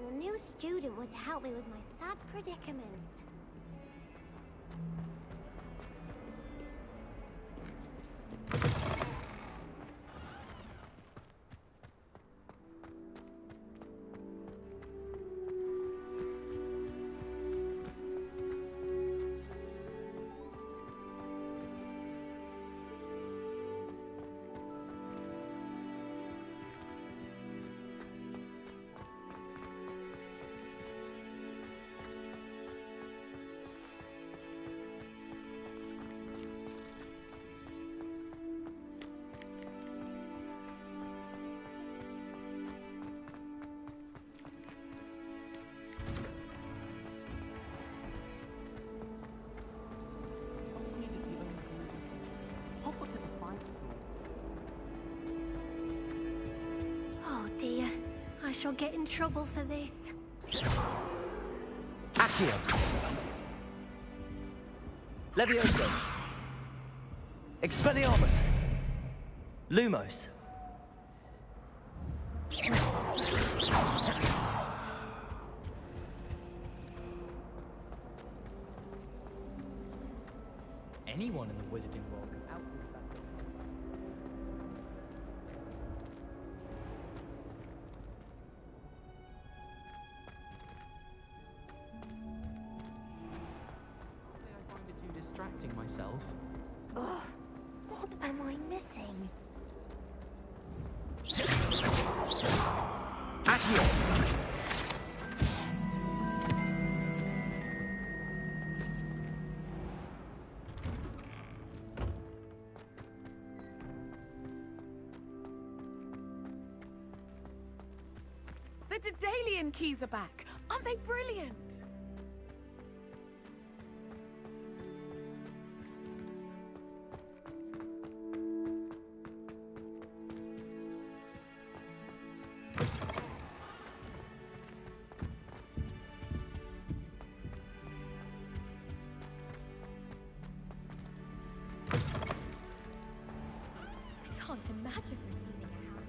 A new student would help me with my sad predicament. Hogwarts is a fine Oh dear, I shall get in trouble for this. Accio. Levioso. Expelliarmus. Lumos. Anyone in the wizarding world can outwit that. I find it too distracting myself. Ugh, what am I missing? Accio. The Daedalian keys are back. Aren't they brilliant? I can't imagine receiving a house.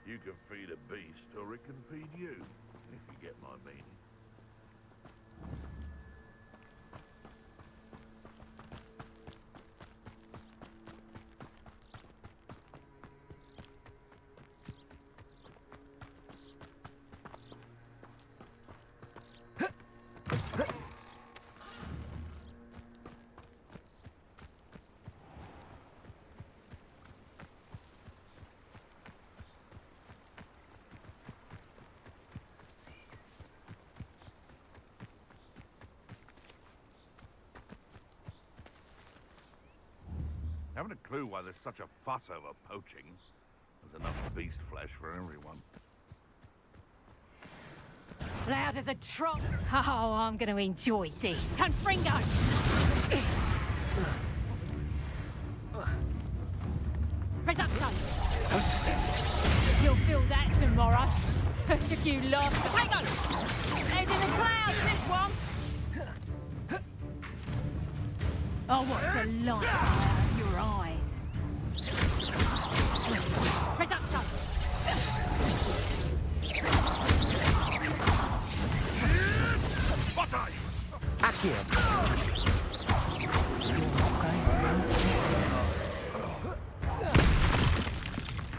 You can feed a beast, or it can feed you, if you get my meaning. Haven't a clue why there's such a fuss over poaching. There's enough beast flesh for everyone. Loud as a trot. Oh, I'm going to enjoy this. Confringo! Reducto! You'll feel that tomorrow. If you love. Hang on! Head in the clouds, this one! Oh, what's the light out of your eyes? Reducto! What are you? Accio.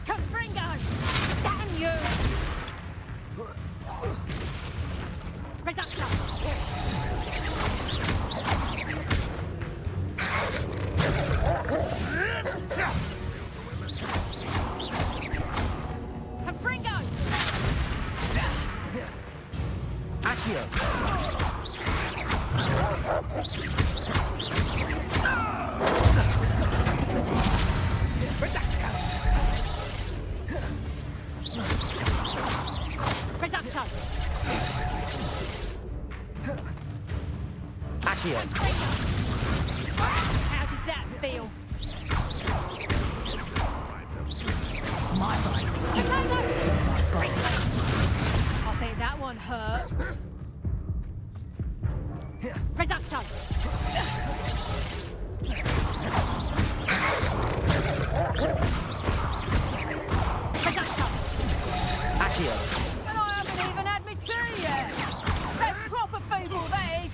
Confringo! Damn you! Reducto! Confringo! Accio. Reducto! Accio. How did that feel? My mind. I bet that one hurt. Reducto! Reducto! Accio. And I haven't even had my tea yet! That's proper feeble, that is!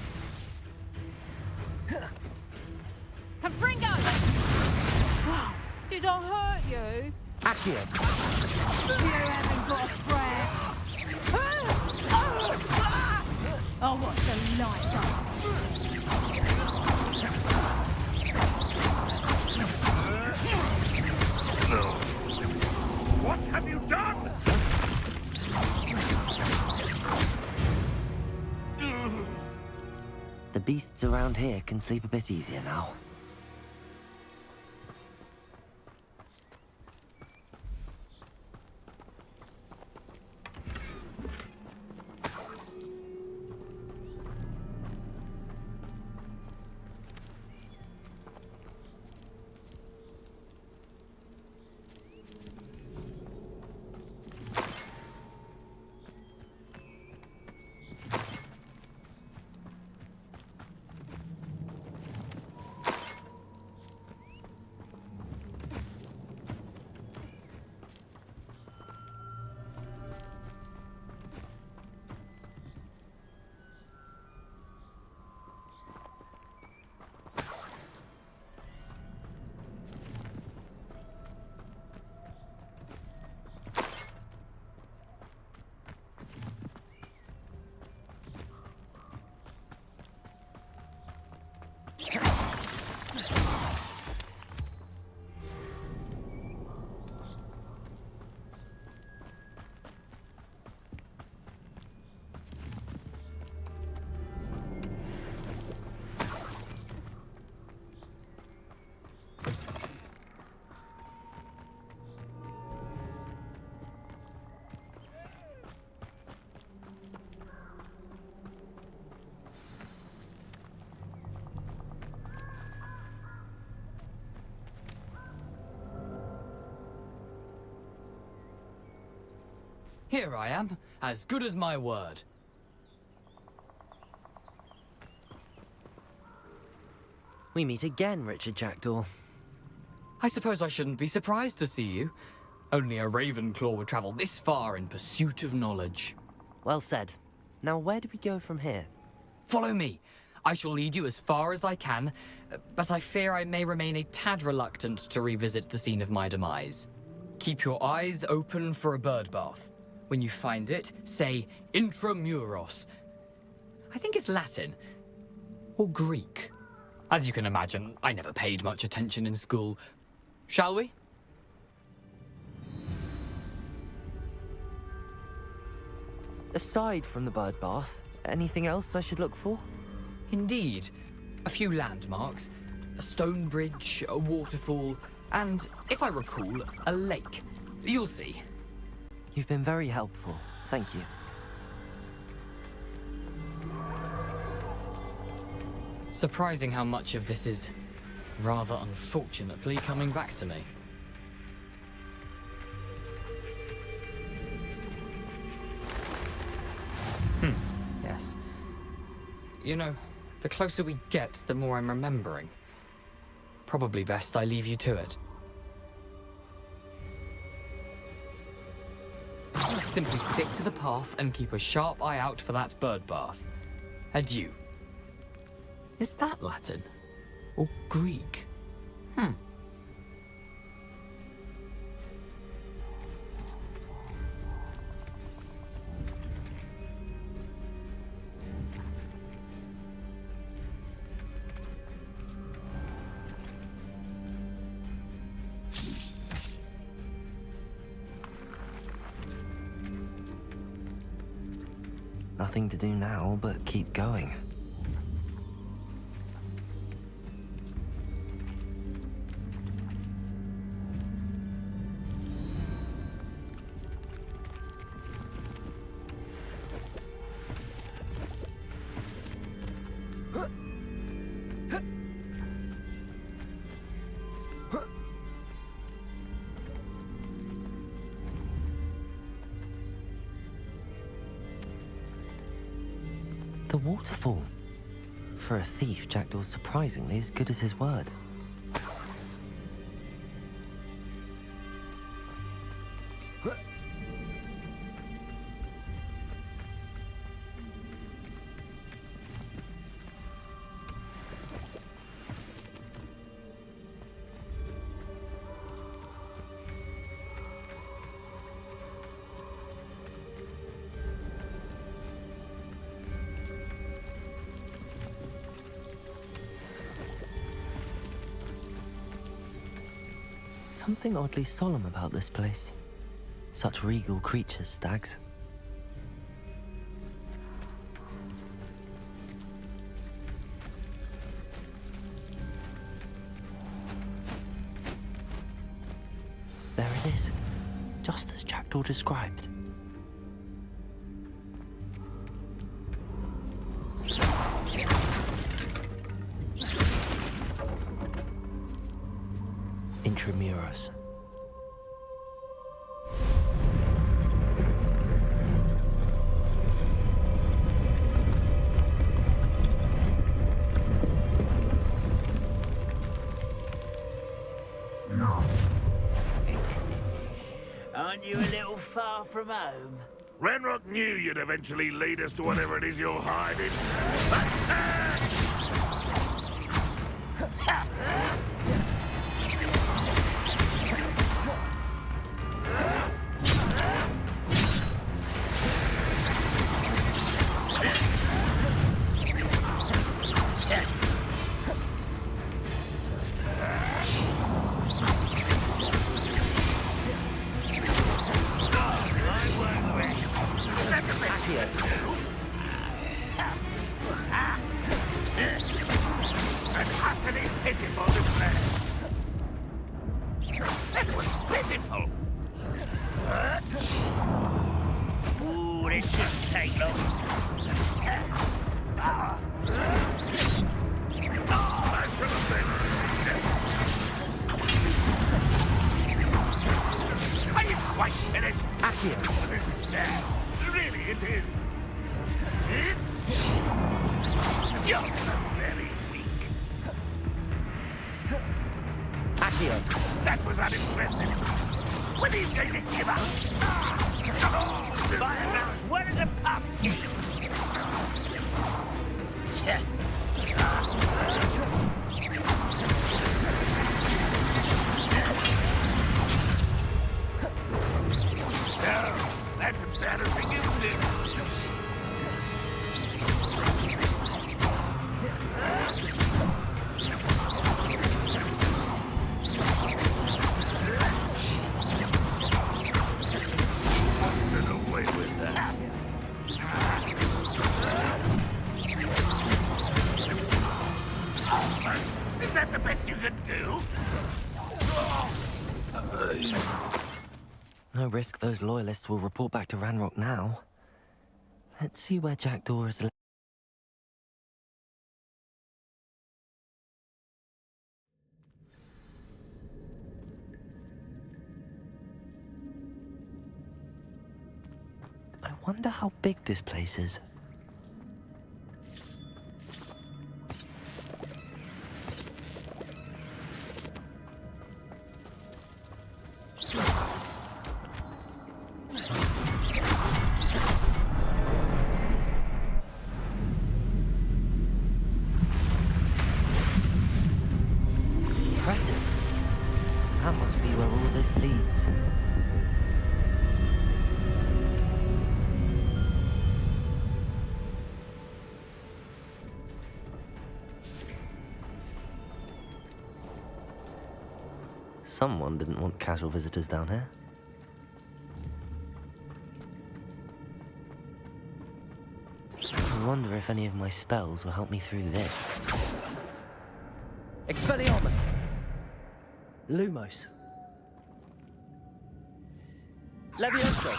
Confringo! Wow, did I hurt you? Accio. You haven't got a friend. Oh, what's the light up? What have you done? The beasts around here can sleep a bit easier now. Here I am, as good as my word. We meet again, Richard Jackdaw. I suppose I shouldn't be surprised to see you. Only a Ravenclaw would travel this far in pursuit of knowledge. Well said. Now where do we go from here? Follow me. I shall lead you as far as I can, but I fear I may remain a tad reluctant to revisit the scene of my demise. Keep your eyes open for a bird bath. When you find it, say intramuros. I think it's Latin. Or Greek. As you can imagine, I never paid much attention in school. Shall we? Aside from the bird bath, anything else I should look for? Indeed. A few landmarks. A stone bridge, a waterfall, and, if I recall, a lake. You'll see. You've been very helpful. Thank you. Surprising how much of this is, rather unfortunately, coming back to me. Yes. You know, the closer we get, the more I'm remembering. Probably best I leave you to it. Simply stick to the path and keep a sharp eye out for that bird bath. Adieu. Is that Latin? Or Greek? Nothing to do now but keep going. The waterfall. For a thief, Jackdaw's surprisingly as good as his word. Something oddly solemn about this place. Such regal creatures, stags. There it is, just as Jackdaw described. Intramuros. Aren't you a little far from home? Ranrock knew you'd eventually lead us to whatever it is you're hiding. An utterly pitiful display. It was pitiful. Ooh, this shouldn't take long. I should have been. Are you quite finished? Accio. Oh, this is sad. Really, it is. You're so very weak. Accio. That was unimpressive. When are you going to give up? Fire rounds, where is a pumpkin? No, that's embarrassing, isn't it? Get away with that. Is that the best you could do? No risk those loyalists will report back to Ranrock now. Let's see where Jackdaw is Wonder how big this place is. Impressive. That must be where all this leads. Someone didn't want casual visitors down here. I wonder if any of my spells will help me through this. Expelliarmus! Lumos! Levioso!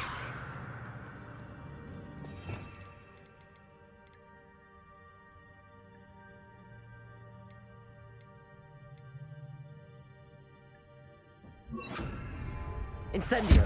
Incendio!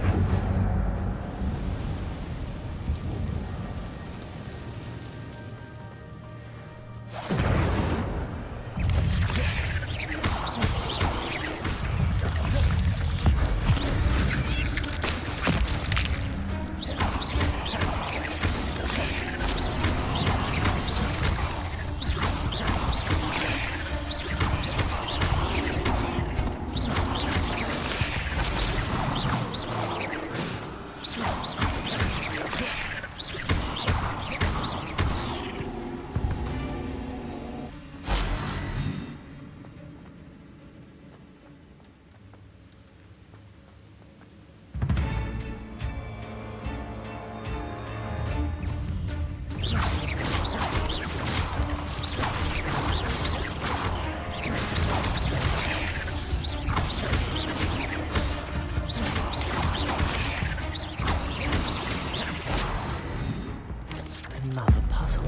Another puzzle.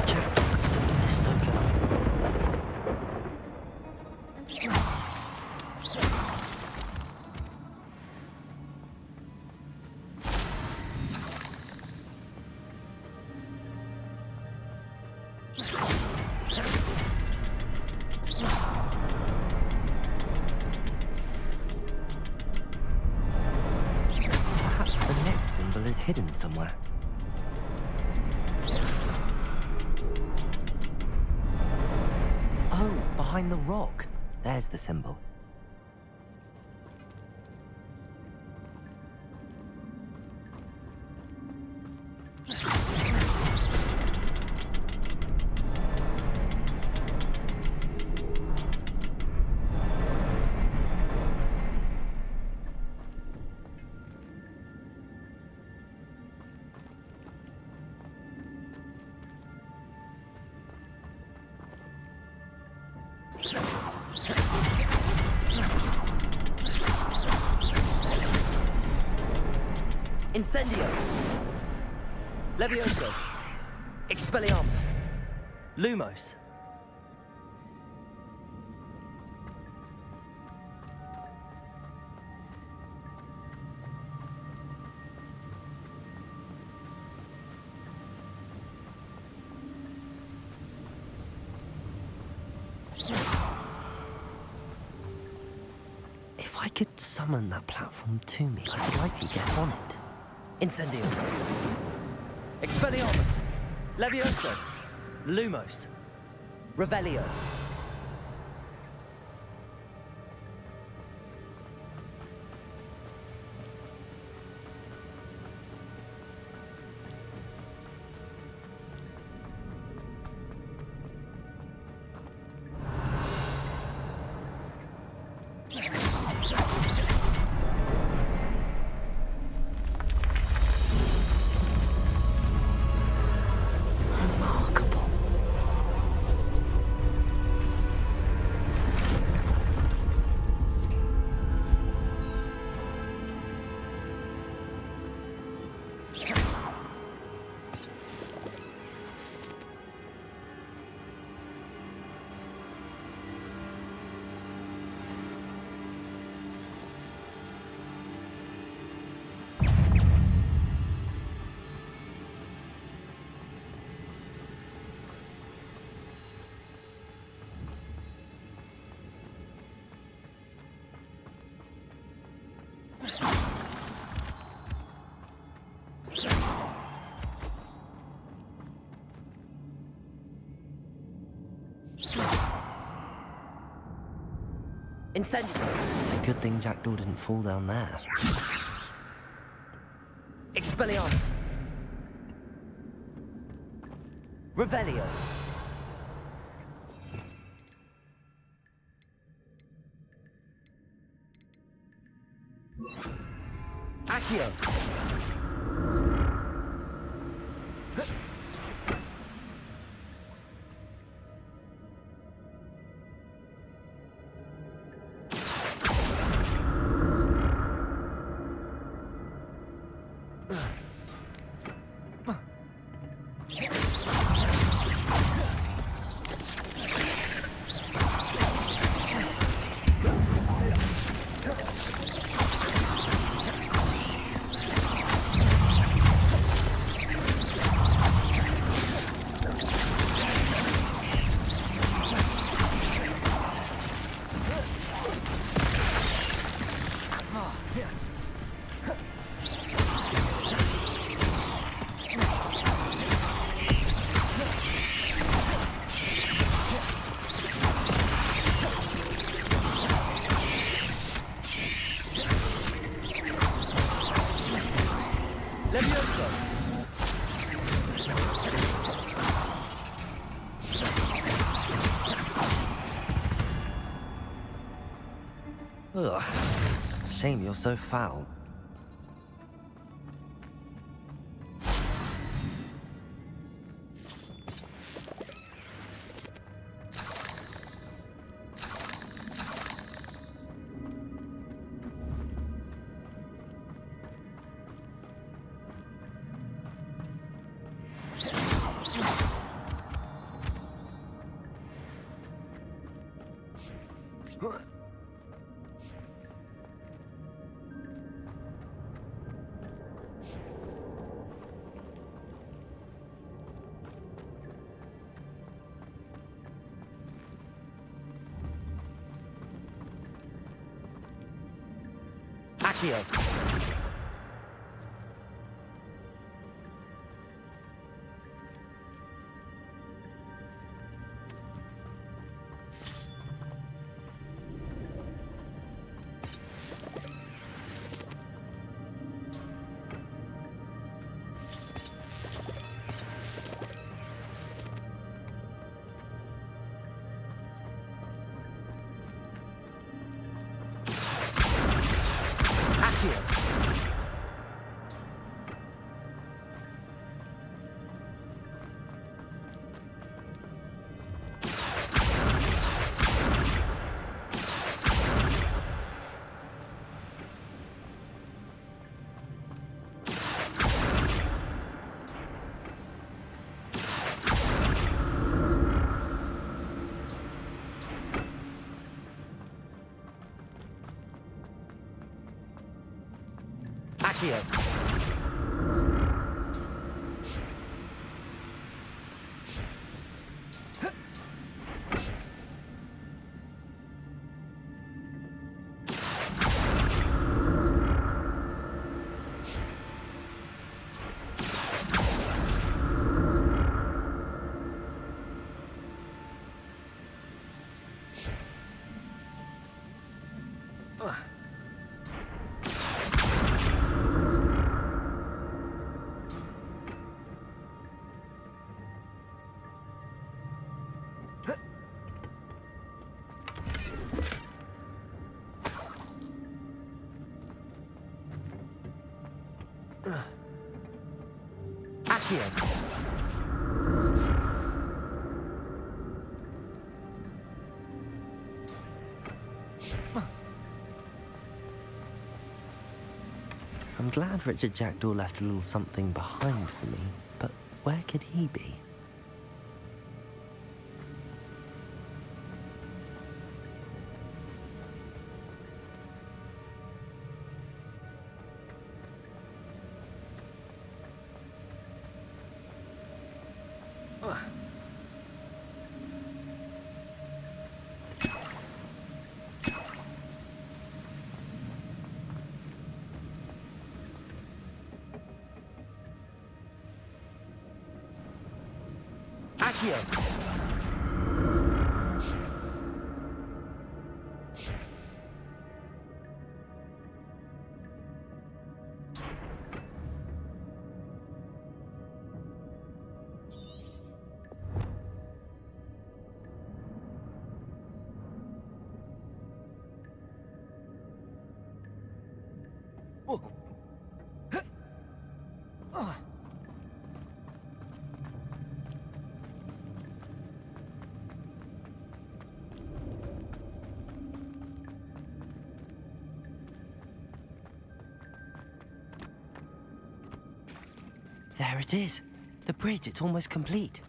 Jack Robert's doing this so good. Perhaps the next symbol is hidden somewhere. Oh, behind the rock. There's the symbol. Incendio! Levioso! Expelliarmus! Lumos! If I could summon that platform to me, I could likely get on it. Incendio! Expelliarmus! Levioso! Lumos! Revelio! Remarkable. Incendiary. It's a good thing Jackdaw didn't fall down there. Expelliarmus. Revelio. Accio. Levioso. Ugh. Shame you're so foul. Accio. Accio. Accio. I'm glad Richard Jackdaw left a little something behind for me, but where could he be? Accio. There it is. The bridge, it's almost complete.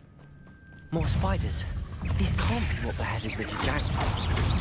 More spiders. These can't be what beheaded Richard Jackdaw.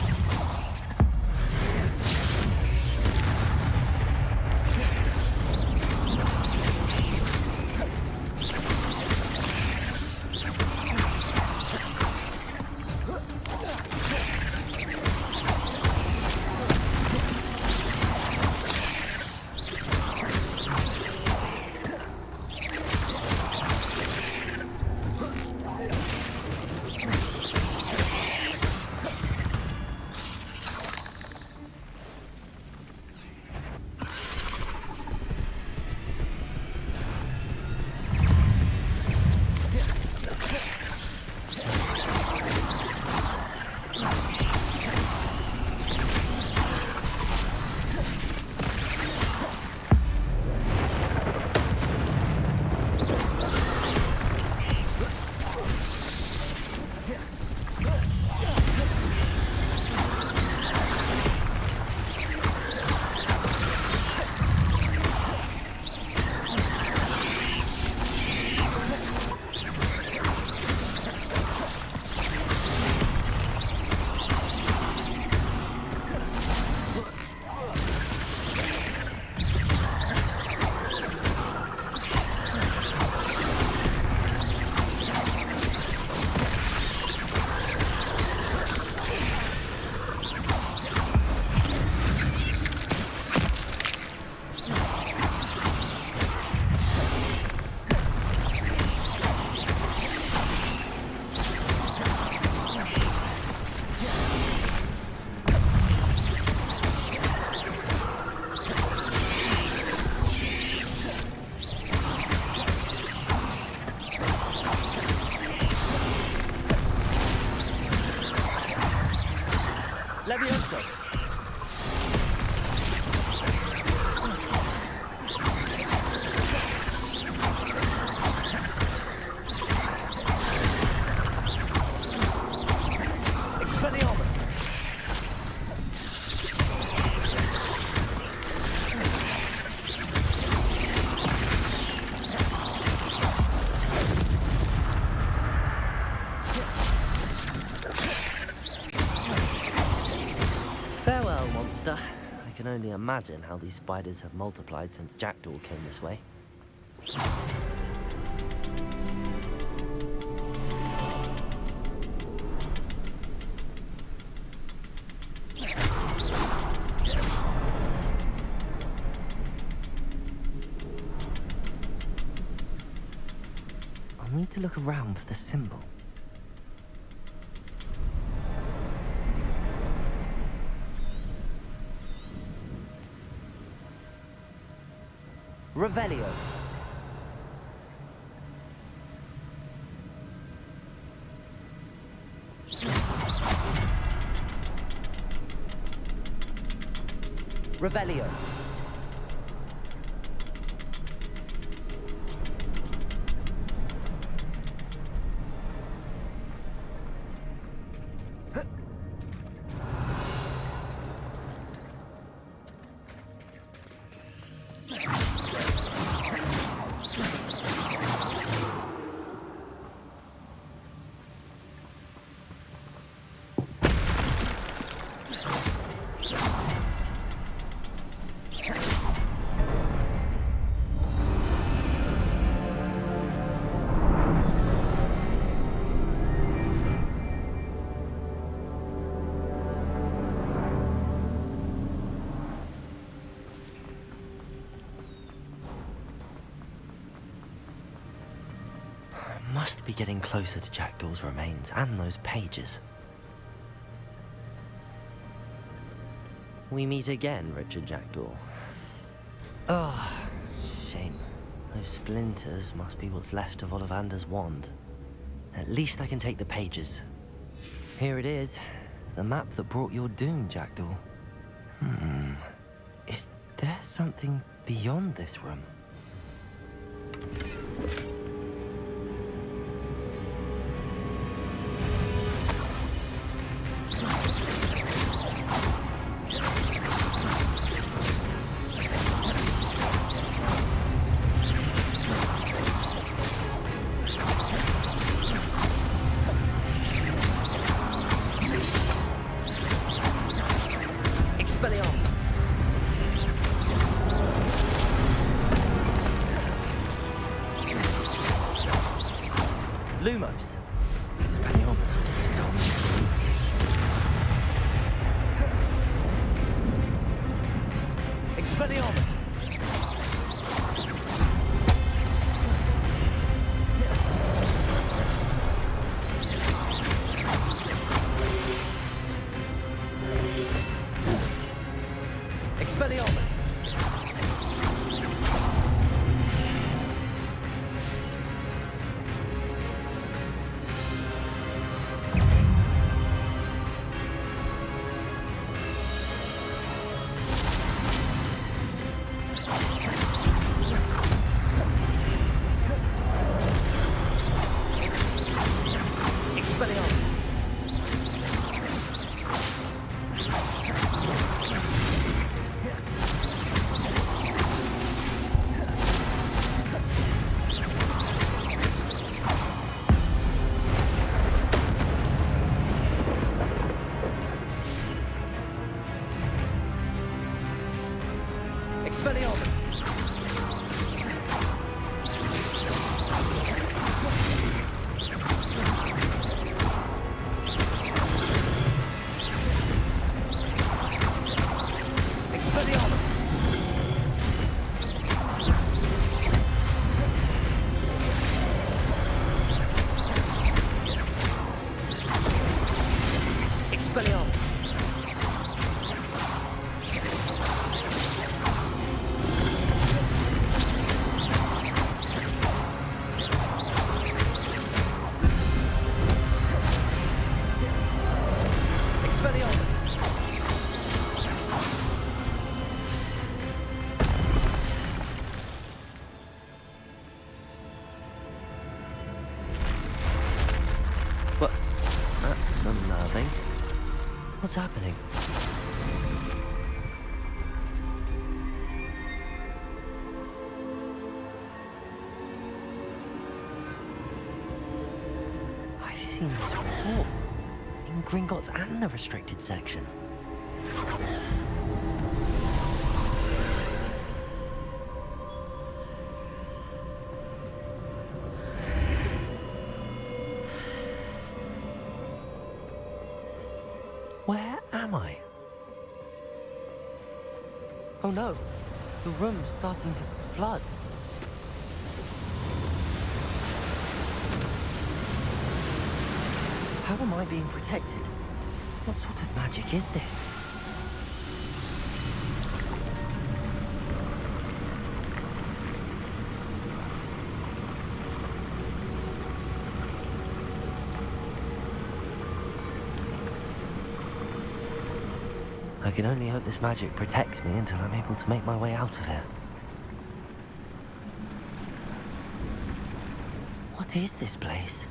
Levioso! Expelliarmus! Farewell, monster. I can only imagine how these spiders have multiplied since Jackdaw came this way. I'll need to look around for the symbol. Revelio. Revelio. Must be getting closer to Jackdaw's remains and those pages. We meet again, Richard Jackdaw. Ah, shame. Those splinters must be what's left of Ollivander's wand. At least I can take the pages. Here it is. The map that brought your doom, Jackdaw. Is there something beyond this room? Lumos. Expelliarmus will do so many uses. Expelliarmus! Expelliarmus! Expelliarmus! Expelliarmus! Expelliarmus! Expelliarmus! Expelliarmus! What? That's unnerving. What's happening? I've seen this before. In Gringotts and the restricted section. Where am I? Oh no, the room's starting to flood. How am I being protected? What sort of magic is this? I can only hope this magic protects me until I'm able to make my way out of here. What is this place?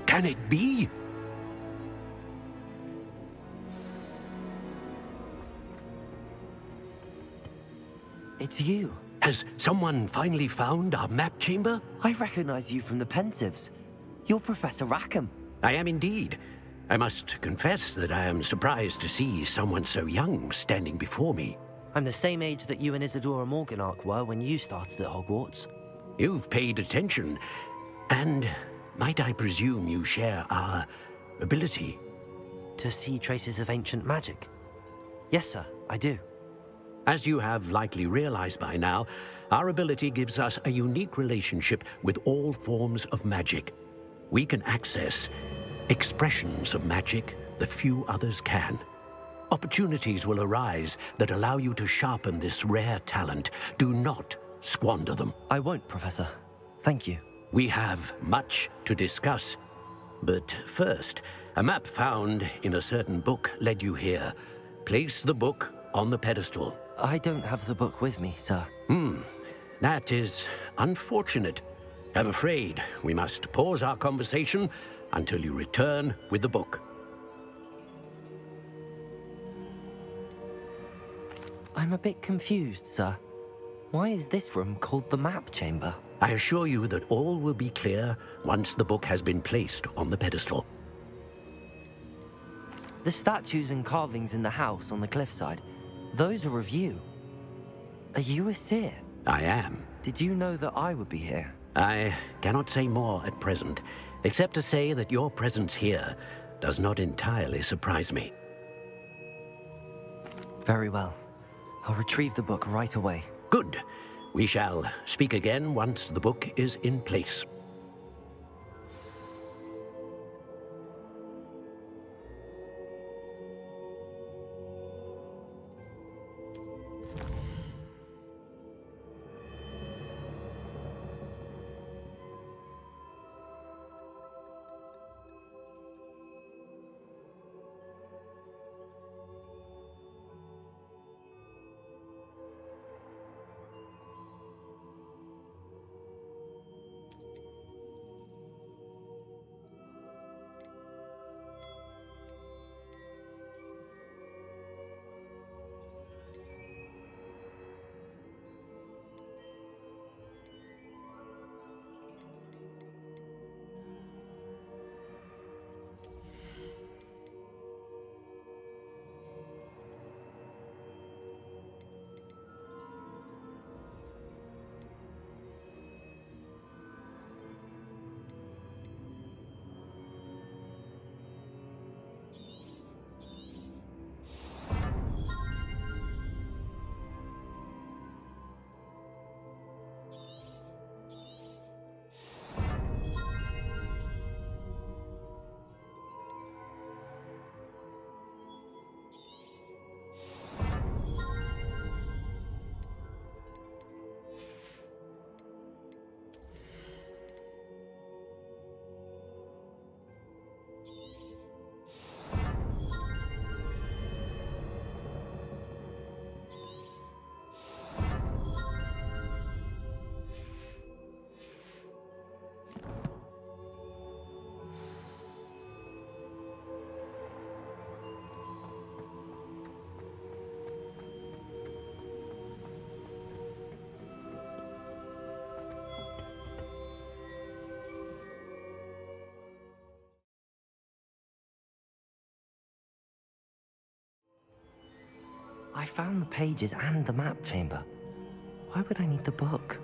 Can it be? It's you. Has someone finally found our map chamber? I recognize you from the Pensives. You're Professor Rackham. I am indeed. I must confess that I am surprised to see someone so young standing before me. I'm the same age that you and Isadora Morganach were when you started at Hogwarts. You've paid attention, and might I presume you share our ability? To see traces of ancient magic? Yes, sir, I do. As you have likely realized by now, our ability gives us a unique relationship with all forms of magic. We can access expressions of magic that few others can. Opportunities will arise that allow you to sharpen this rare talent. Do not squander them. I won't, Professor. Thank you. We have much to discuss. But first, a map found in a certain book led you here. Place the book on the pedestal. I don't have the book with me, sir. That is unfortunate. I'm afraid we must pause our conversation until you return with the book. I'm a bit confused, sir. Why is this room called the map chamber? I assure you that all will be clear once the book has been placed on the pedestal. The statues and carvings in the house on the cliffside, those are of you. Are you a seer? I am. Did you know that I would be here? I cannot say more at present, except to say that your presence here does not entirely surprise me. Very well. I'll retrieve the book right away. Good. We shall speak again once the book is in place. I found the pages and the map chamber. Why would I need the book?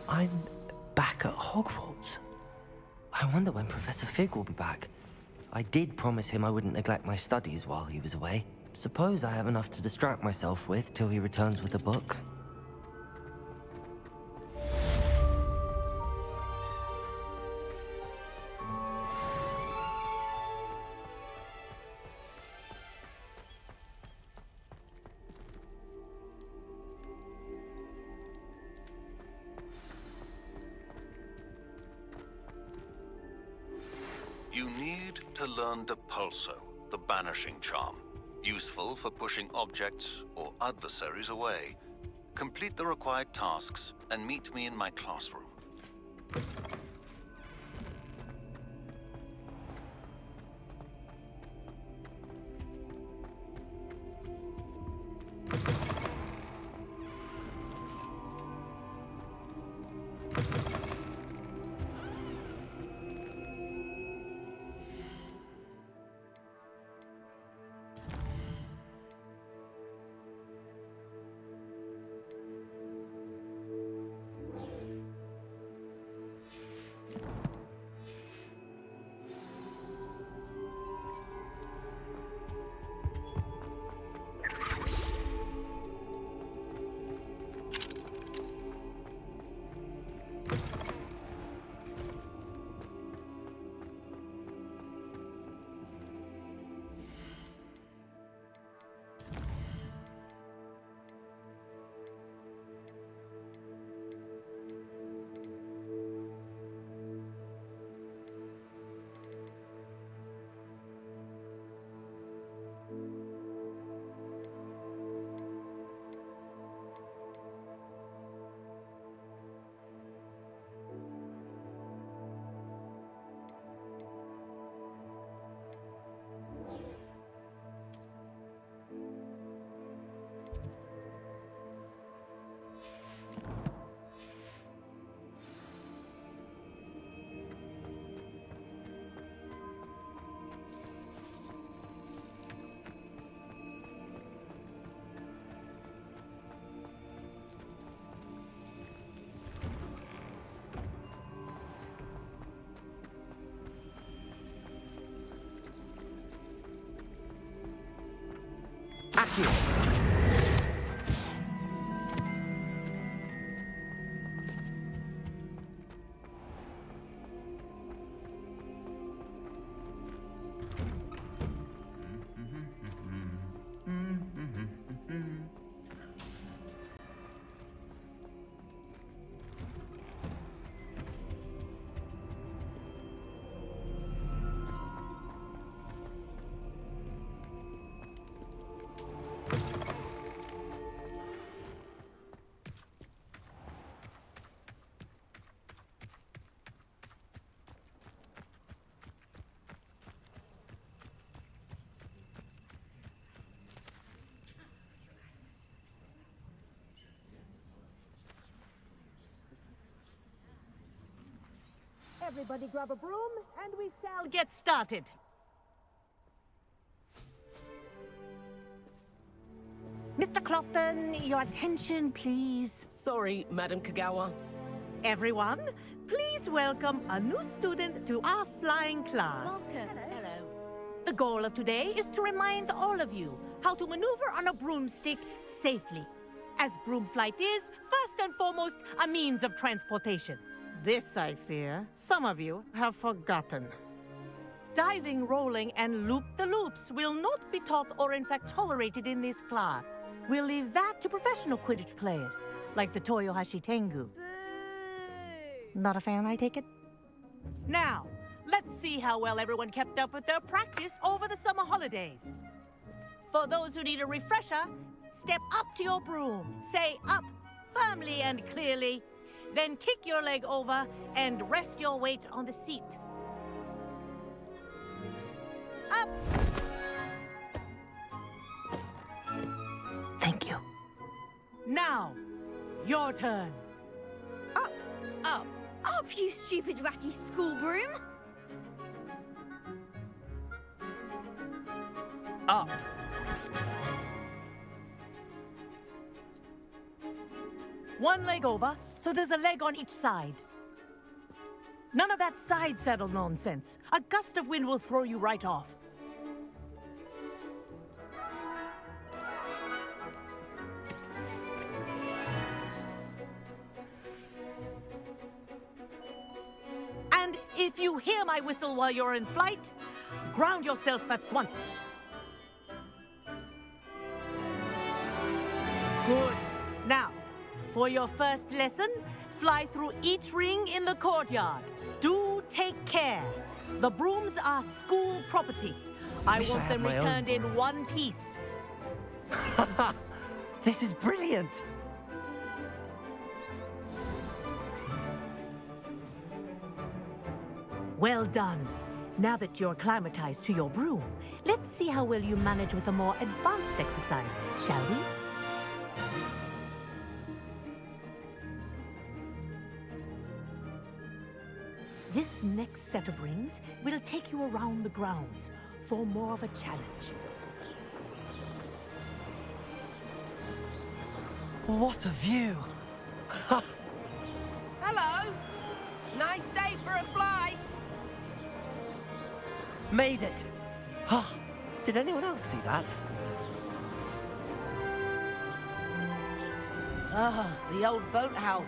I'm back at Hogwarts. I wonder when Professor Fig will be back. I did promise him I wouldn't neglect my studies while he was away. Suppose I have enough to distract myself with till he returns with the book. You need to learn Depulso, the banishing charm. Useful for pushing objects or adversaries away. Complete the required tasks and meet me in my classroom. Accio! Everybody grab a broom, and we shall get started. Mr. Clopton, your attention, please. Sorry, Madam Kagawa. Everyone, please welcome a new student to our flying class. Hello. The goal of today is to remind all of you how to maneuver on a broomstick safely, as broom flight is, first and foremost, a means of transportation. This, I fear, some of you have forgotten. Diving, rolling, and loop-the-loops will not be taught or in fact tolerated in this class. We'll leave that to professional Quidditch players, like the Toyohashi Tengu. Not a fan, I take it? Now, let's see how well everyone kept up with their practice over the summer holidays. For those who need a refresher, step up to your broom, say up, firmly and clearly, then kick your leg over and rest your weight on the seat. Up! Thank you. Now, your turn. Up, Up. up, you stupid ratty school broom! Up! One leg over, so there's a leg on each side. None of that side saddle nonsense. A gust of wind will throw you right off. And if you hear my whistle while you're in flight, ground yourself at once. Good. Now, for your first lesson, fly through each ring in the courtyard. Do take care. The brooms are school property. I Wish I want had them my own returned in broom. one piece. This is brilliant! Well done. Now that you're acclimatized to your broom, let's see how well you manage with a more advanced exercise, shall we? This next set of rings will take you around the grounds for more of a challenge. What a view! Hello. Nice day for a flight. Made it! Oh, did anyone else see that? Ah, the old boathouse.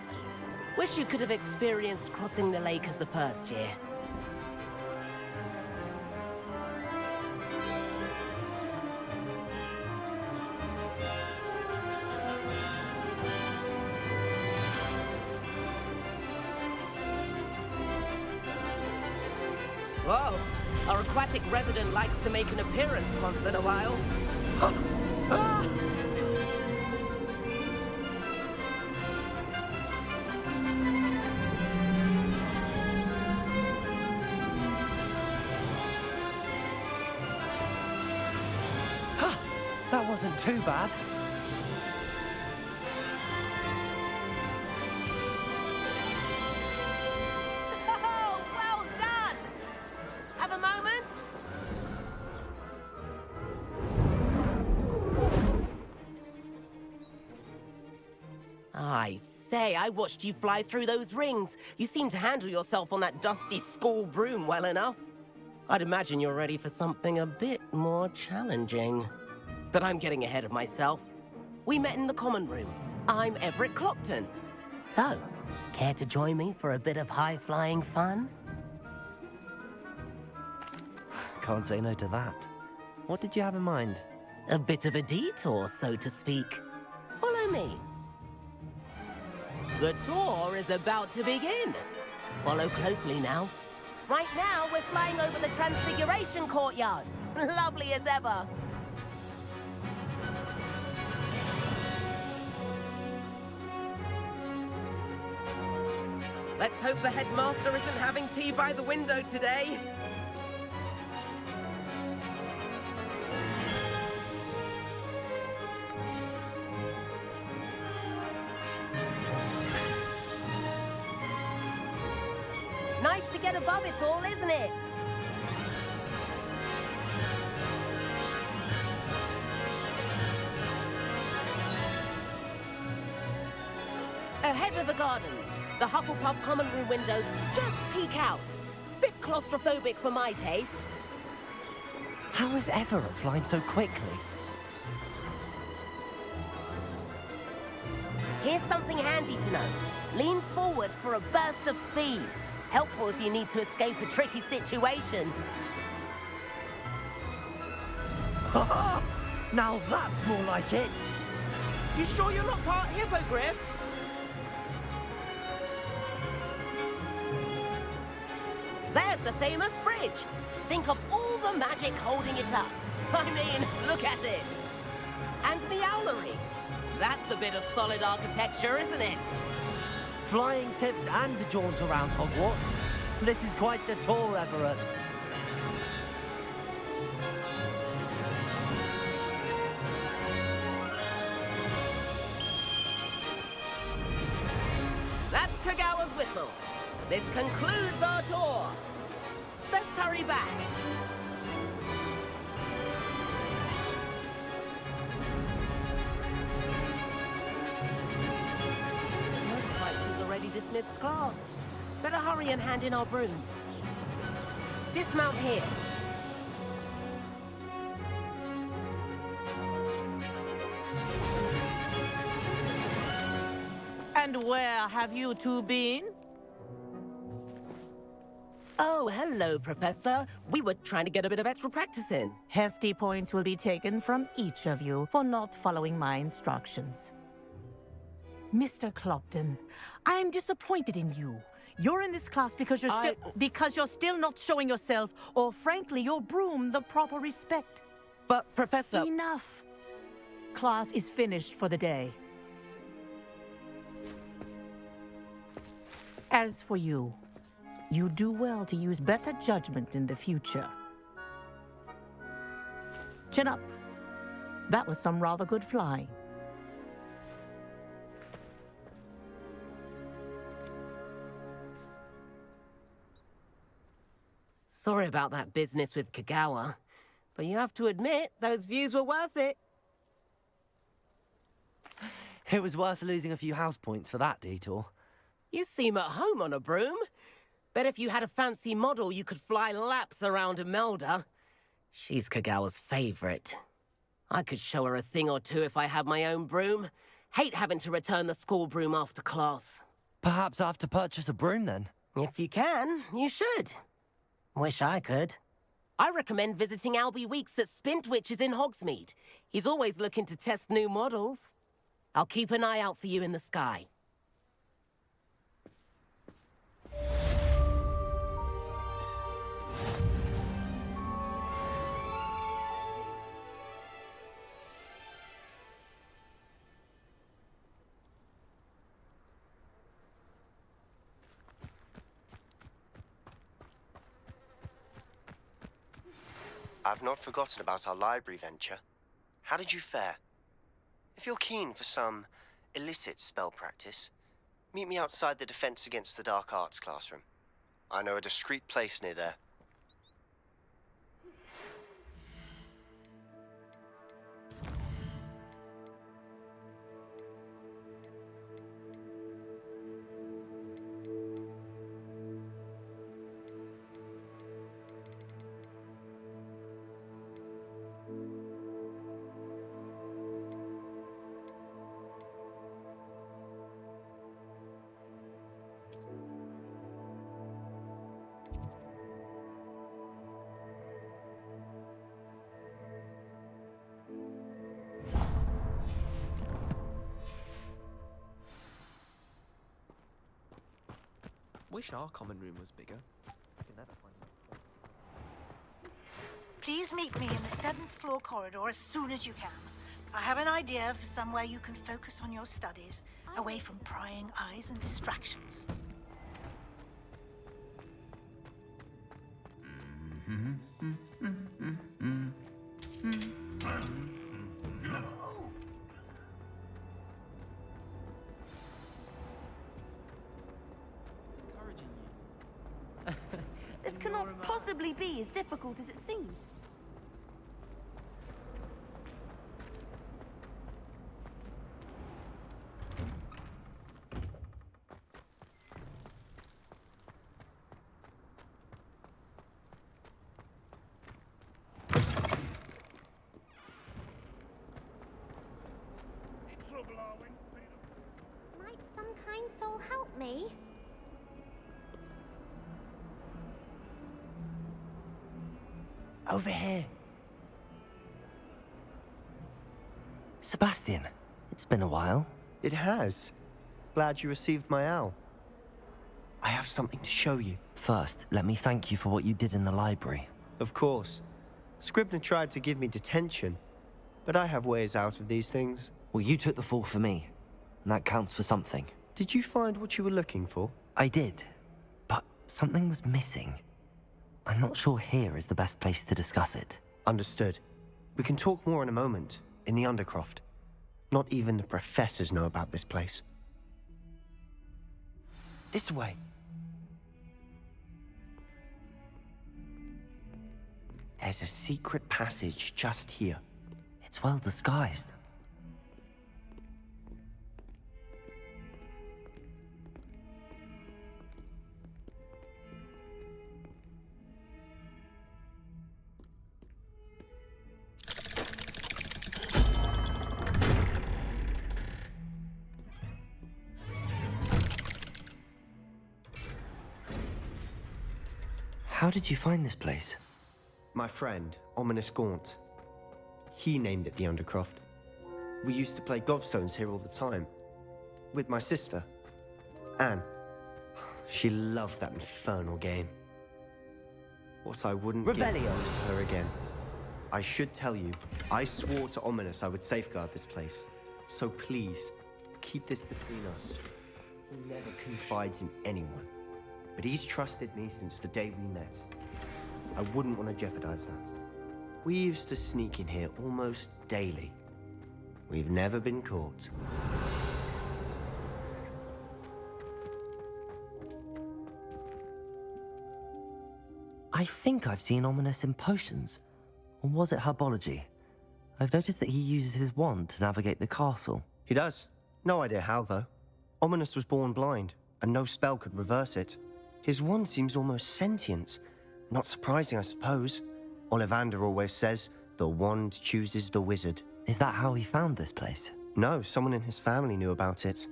Wish you could have experienced crossing the lake as a first year. Whoa! Our aquatic resident likes to make an appearance once in a while. That wasn't too bad. Oh, well done! Have a moment? I say, I watched you fly through those rings. You seem to handle yourself on that dusty school broom well enough. I'd imagine you're ready for something a bit more challenging. But I'm getting ahead of myself. We met in the common room. I'm Everett Clopton. So, care to join me for a bit of high-flying fun? Can't say no to that. What did you have in mind? A bit of a detour, so to speak. Follow me. The tour is about to begin. Follow closely now. Right now, we're flying over the Transfiguration Courtyard. Lovely as ever. Let's hope the headmaster isn't having tea by the window today. Nice to get above it all, isn't it? Ahead of the gardens, the Hufflepuff common room windows just peek out. Bit claustrophobic for my taste. How is Everett flying so quickly? Here's something handy to know. Lean forward for a burst of speed. Helpful if you need to escape a tricky situation. Now that's more like it! You sure you're not part hippogriff? There's the famous bridge. Think of all the magic holding it up. I mean, look at it. And Meowlery. That's a bit of solid architecture, isn't it? Flying tips and a jaunt around Hogwarts. This is quite the tour, Everett. That's Kagawa's whistle. This concludes our tour. Best hurry back. Looks like we've already dismissed class. Better hurry and hand in our brooms. Dismount here. And where have you two been? Oh, hello, Professor. We were trying to get a bit of extra practice in. Hefty points will be taken from each of you for not following my instructions. Mr. Clopton, I am disappointed in you. You're in this class because you're still not showing yourself, or frankly, your broom, the proper respect. But, Professor... Enough. Class is finished for the day. As for you, you do well to use better judgment in the future. Chin up. That was some rather good flying. Sorry about that business with Kagawa, but you have to admit, those views were worth it. It was worth losing a few house points for that detour. You seem at home on a broom. Bet if you had a fancy model, you could fly laps around Imelda. She's Kagawa's favorite. I could show her a thing or two if I had my own broom. Hate having to return the school broom after class. Perhaps I have to purchase a broom then? If you can, you should. Wish I could. I recommend visiting Albie Weeks at Spintwitches in Hogsmeade. He's always looking to test new models. I'll keep an eye out for you in the sky. I've not forgotten about our library venture. How did you fare? If you're keen for some illicit spell practice, meet me outside the Defense Against the Dark Arts classroom. I know a discreet place near there. Wish our common room was bigger. I can never find that. Please meet me in the 7th floor corridor as soon as you can. I have an idea for somewhere you can focus on your studies, away from prying eyes and distractions. This cannot possibly be as difficult as it seems. Might some kind soul help me? Over here. Sebastian, it's been a while. It has. Glad you received my owl. I have something to show you. First, let me thank you for what you did in the library. Of course. Scribner tried to give me detention, but I have ways out of these things. Well, you took the fall for me, and that counts for something. Did you find what you were looking for? I did, but something was missing. I'm not sure here is the best place to discuss it. Understood. We can talk more in a moment, in the Undercroft. Not even the professors know about this place. This way. There's a secret passage just here. It's well disguised. How did you find this place? My friend, Ominous Gaunt. He named it the Undercroft. We used to play gobstones here all the time. With my sister, Anne. She loved that infernal game. What I wouldn't give to lose to her again. I should tell you, I swore to Ominous I would safeguard this place. So please, keep this between us. He never confides in anyone. But he's trusted me since the day we met. I wouldn't want to jeopardize that. We used to sneak in here almost daily. We've never been caught. I think I've seen Ominous in potions. Or was it herbology? I've noticed that he uses his wand to navigate the castle. He does. No idea how, though. Ominous was born blind, and no spell could reverse it. His wand seems almost sentient. Not surprising, I suppose. Ollivander always says, the wand chooses the wizard. Is that how he found this place? No, someone in his family knew about it.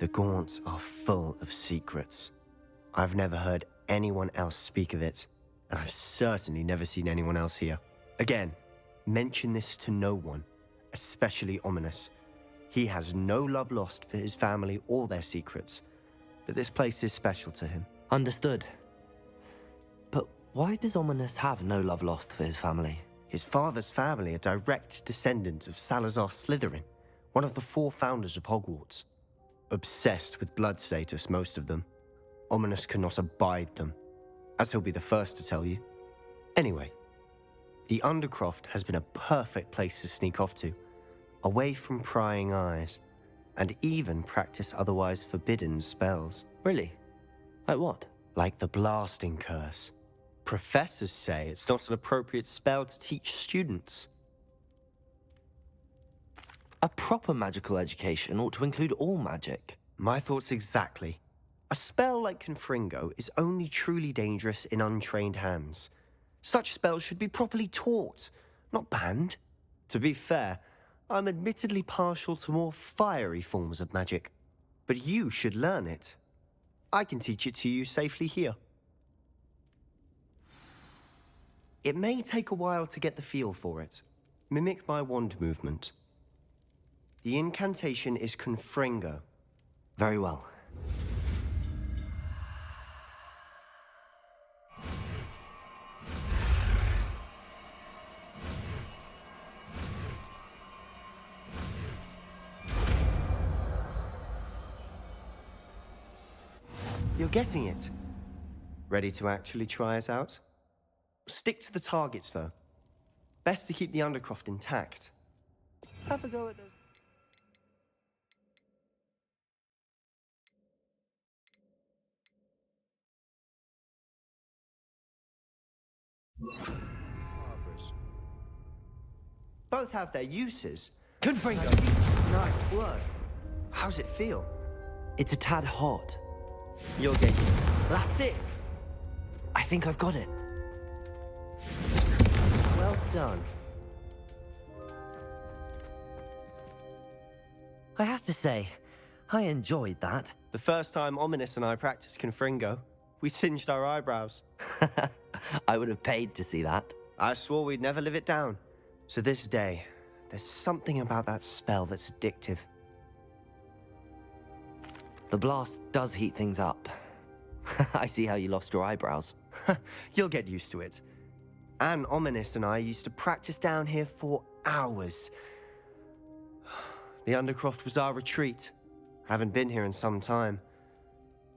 The Gaunts are full of secrets. I've never heard anyone else speak of it, and I've certainly never seen anyone else here. Again, mention this to no one, especially Ominous. He has no love lost for his family or their secrets, but this place is special to him. Understood. But why does Ominous have no love lost for his family? His father's family are direct descendants of Salazar Slytherin, one of the 4 founders of Hogwarts. Obsessed with blood status, most of them. Ominous cannot abide them, as he'll be the first to tell you. Anyway, the Undercroft has been a perfect place to sneak off to, away from prying eyes, and even practice otherwise forbidden spells. Really? Like what? Like the blasting curse. Professors say it's not an appropriate spell to teach students. A proper magical education ought to include all magic. My thoughts exactly. A spell like Confringo is only truly dangerous in untrained hands. Such spells should be properly taught, not banned. To be fair, I'm admittedly partial to more fiery forms of magic. But you should learn it. I can teach it to you safely here. It may take a while to get the feel for it. Mimic my wand movement. The incantation is Confringo. Very well. You're getting it. Ready to actually try it out? Stick to the targets, though. Best to keep the Undercroft intact. Have a go at those. Both have their uses. Confringo! Nice work. How's it feel? It's a tad hot. You'll get it. That's it. I think I've got it. Well done. I have to say, I enjoyed that. The first time Ominous and I practiced Confringo, we singed our eyebrows. I would have paid to see that. I swore we'd never live it down. So this day, there's something about that spell that's addictive. The blast does heat things up. I see how you lost your eyebrows. You'll get used to it. Anne, Ominous and I used to practice down here for hours. The Undercroft was our retreat. Haven't been here in some time.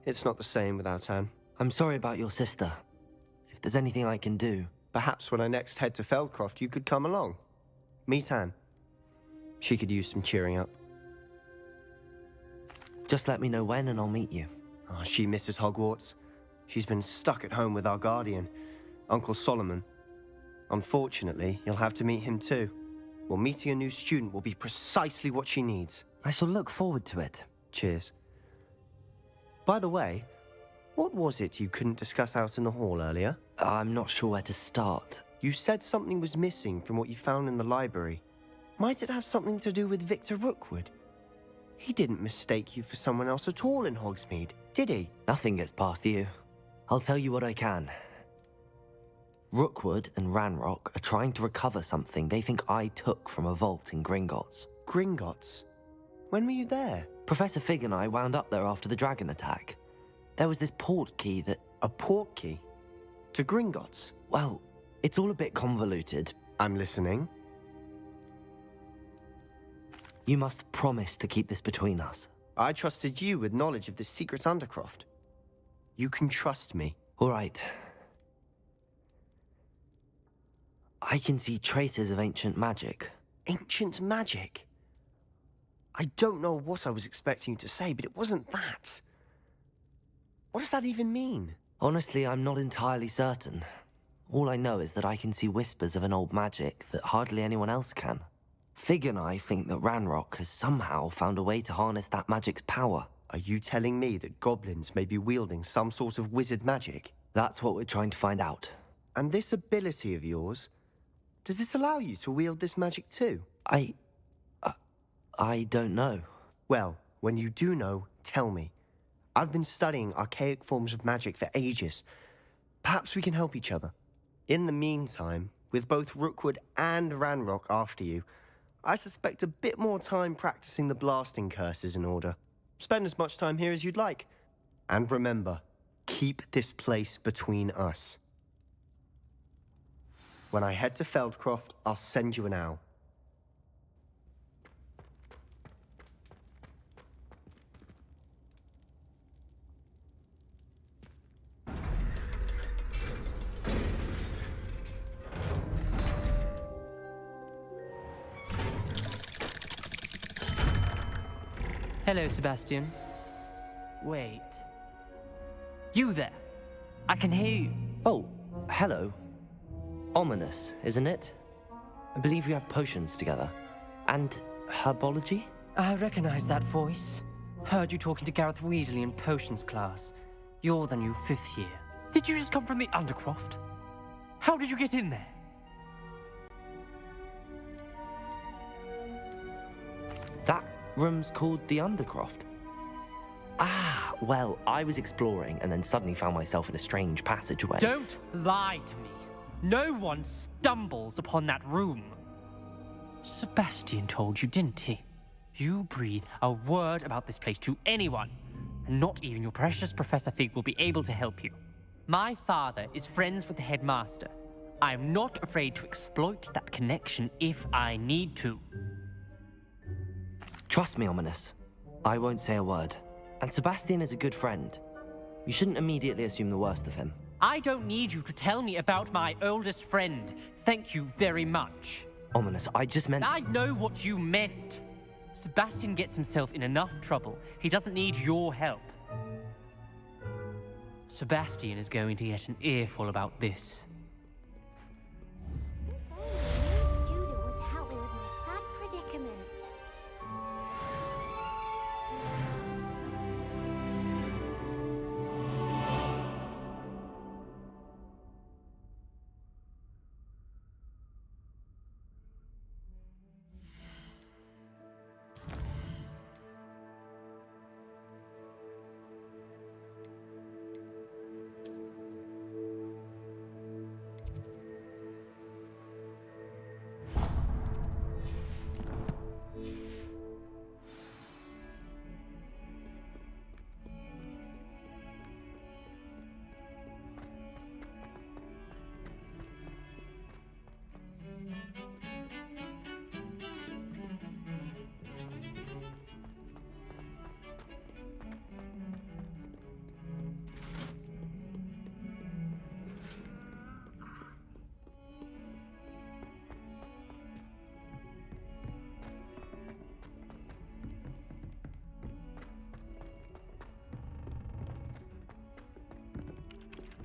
It's not the same without Anne. I'm sorry about your sister. If there's anything I can do... Perhaps when I next head to Feldcroft, you could come along. Meet Anne. She could use some cheering up. Just let me know when and I'll meet you. Oh, she misses Hogwarts. She's been stuck at home with our guardian, Uncle Solomon. Unfortunately, you'll have to meet him too. Well, meeting a new student will be precisely what she needs. I shall look forward to it. Cheers. By the way, what was it you couldn't discuss out in the hall earlier? I'm not sure where to start. You said something was missing from what you found in the library. Might it have something to do with Victor Rookwood? He didn't mistake you for someone else at all in Hogsmeade, did he? Nothing gets past you. I'll tell you what I can. Rookwood and Ranrock are trying to recover something they think I took from a vault in Gringotts. Gringotts? When were you there? Professor Fig and I wound up there after the dragon attack. There was this port key that... A port key? To Gringotts? Well, it's all a bit convoluted. I'm listening. You must promise to keep this between us. I trusted you with knowledge of the secret Undercroft. You can trust me. All right. I can see traces of ancient magic. Ancient magic? I don't know what I was expecting you to say, but it wasn't that. What does that even mean? Honestly, I'm not entirely certain. All I know is that I can see whispers of an old magic that hardly anyone else can. Fig and I think that Ranrock has somehow found a way to harness that magic's power. Are you telling me that goblins may be wielding some sort of wizard magic? That's what we're trying to find out. And this ability of yours, does it allow you to wield this magic too? I don't know. Well, when you do know, tell me. I've been studying archaic forms of magic for ages. Perhaps we can help each other. In the meantime, with both Rookwood and Ranrock after you, I suspect a bit more time practicing the blasting curse is in order. Spend as much time here as you'd like. And remember, keep this place between us. When I head to Feldcroft, I'll send you an owl. Hello, Sebastian. Wait. You there? I can hear you. Oh, hello. Ominous, isn't it? I believe we have potions together. And herbology? I recognize that voice. Heard you talking to Gareth Weasley in potions class. You're the new 5th year. Did you just come from the Undercroft? How did you get in there? That room's called the Undercroft. Ah, well, I was exploring and then suddenly found myself in a strange passageway. Don't lie to me. No one stumbles upon that room. Sebastian told you, didn't he? You breathe a word about this place to anyone, and not even your precious Professor Fig will be able to help you. My father is friends with the headmaster. I am not afraid to exploit that connection if I need to. Trust me, Ominous. I won't say a word. And Sebastian is a good friend. You shouldn't immediately assume the worst of him. I don't need you to tell me about my oldest friend. Thank you very much. Ominous, I just meant... I know what you meant. Sebastian gets himself in enough trouble. He doesn't need your help. Sebastian is going to get an earful about this. Student would help me with my sad predicament.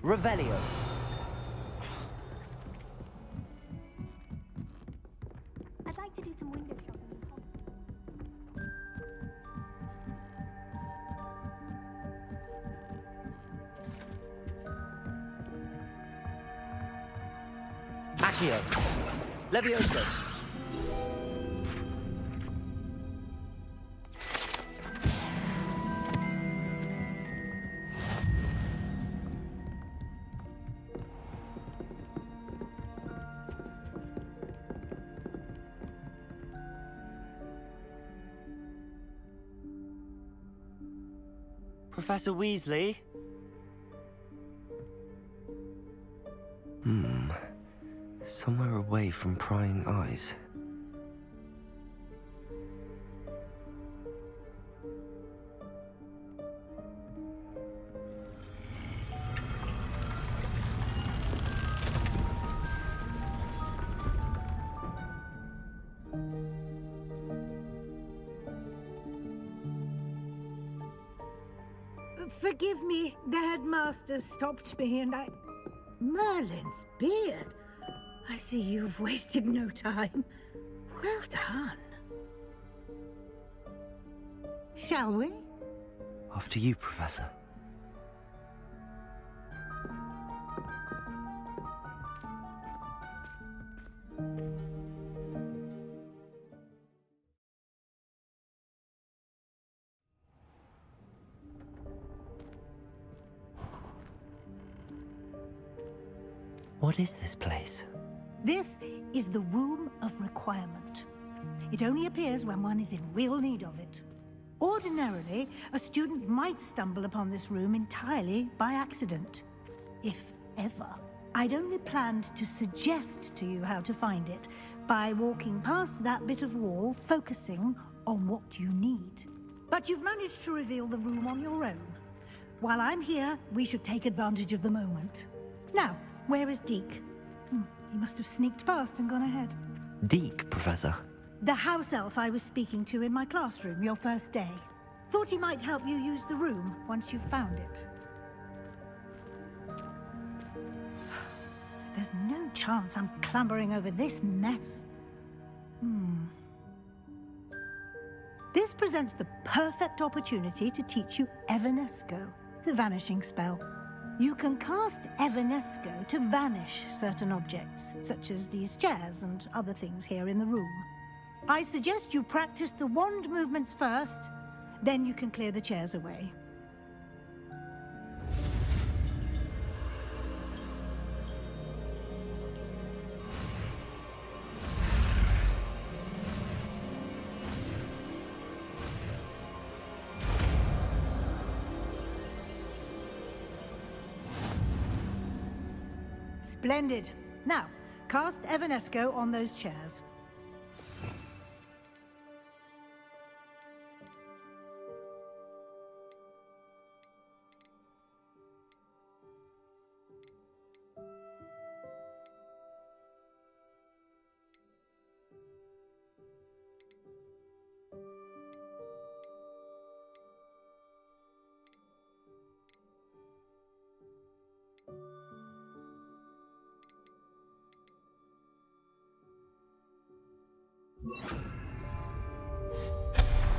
Revelio. I'd like to do some window shopping. Accio. Levioso. Professor Weasley? Somewhere away from prying eyes. Forgive me, the headmaster stopped me and I... Merlin's beard. I see you've wasted no time. Well done. Shall we? After you, Professor. What is this place? This is the Room of Requirement. It only appears when one is in real need of it. Ordinarily, a student might stumble upon this room entirely by accident. If ever. I'd only planned to suggest to you how to find it by walking past that bit of wall, focusing on what you need. But you've managed to reveal the room on your own. While I'm here, we should take advantage of the moment. Now, where is Deke? He must have sneaked past and gone ahead. Deke, Professor. The house elf I was speaking to in my classroom your first day. Thought he might help you use the room once you've found it. There's no chance I'm clambering over this mess. This presents the perfect opportunity to teach you Evanesco, the vanishing spell. You can cast Evanesco to vanish certain objects, such as these chairs and other things here in the room. I suggest you practice the wand movements first, then you can clear the chairs away. Splendid. Now, cast Evanesco on those chairs.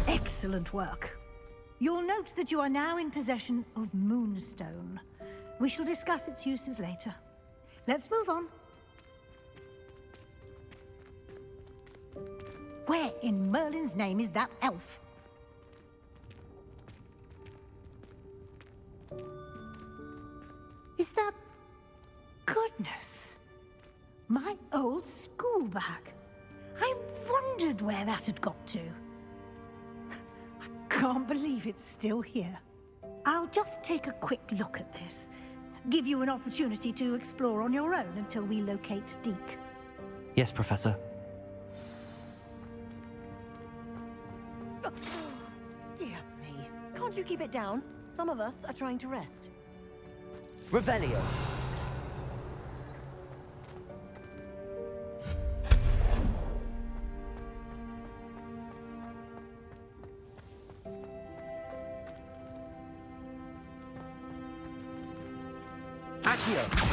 Excellent work. You'll note that you are now in possession of Moonstone. We shall discuss its uses later. Let's move on. Where in Merlin's name is that elf? Is that... Goodness. My old school bag. I wondered where that had got to. I can't believe it's still here. I'll just take a quick look at this. Give you an opportunity to explore on your own until we locate Deke. Yes, Professor. Dear me. Can't you keep it down? Some of us are trying to rest. Revelio. Accio.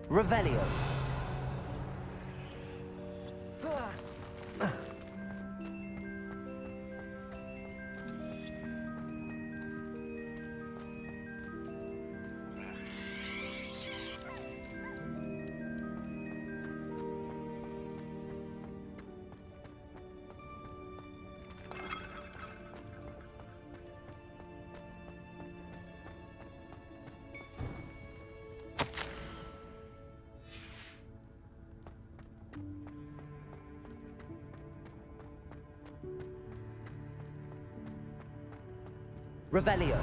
Revelio. Revelio.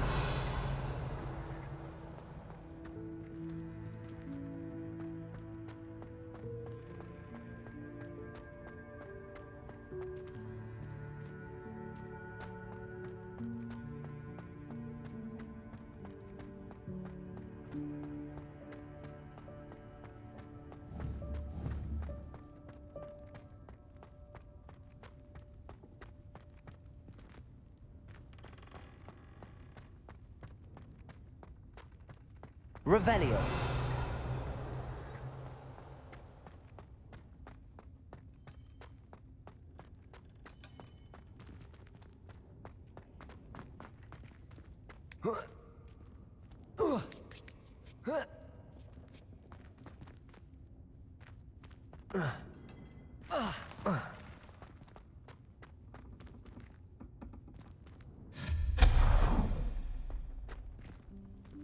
Revelio.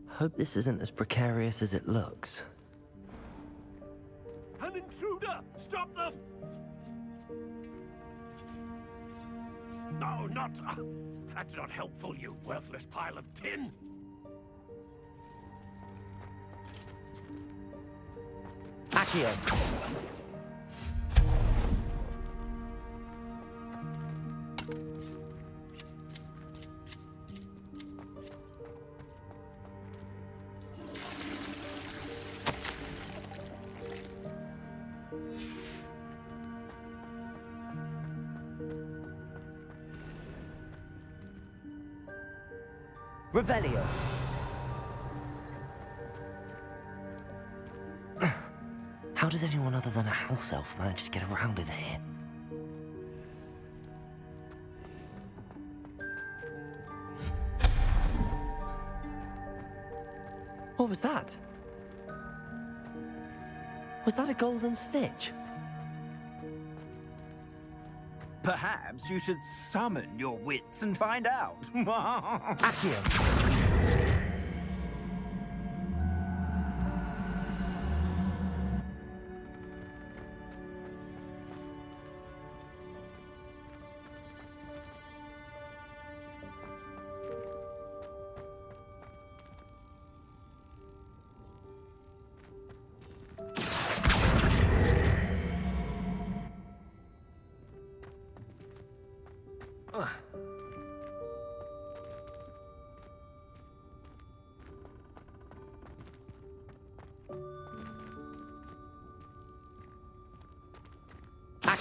Hope this isn't as precarious as it looks. An intruder! Stop them! No, not... that's not helpful, you worthless pile of tin! Accio. Revelio. How does anyone other than a house elf manage to get around in here? What was that? Was that a golden snitch? Perhaps you should summon your wits and find out. Accio.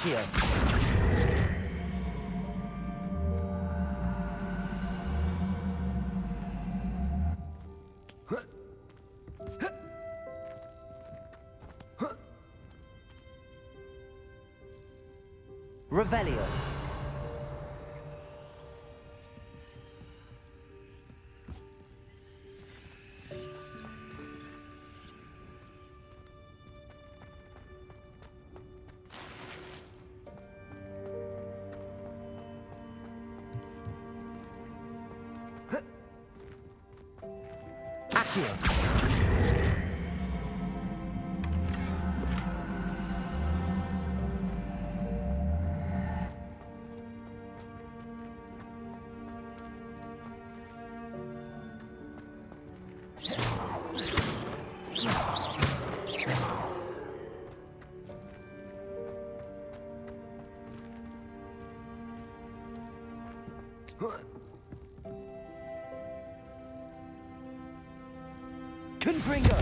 Accio. Revelio. Accio. Confringo!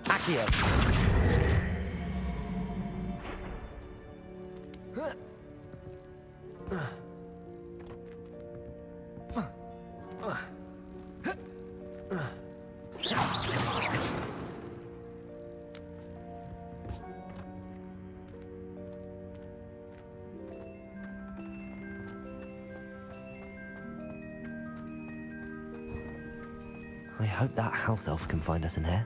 Accio! I hope that house elf can find us in here.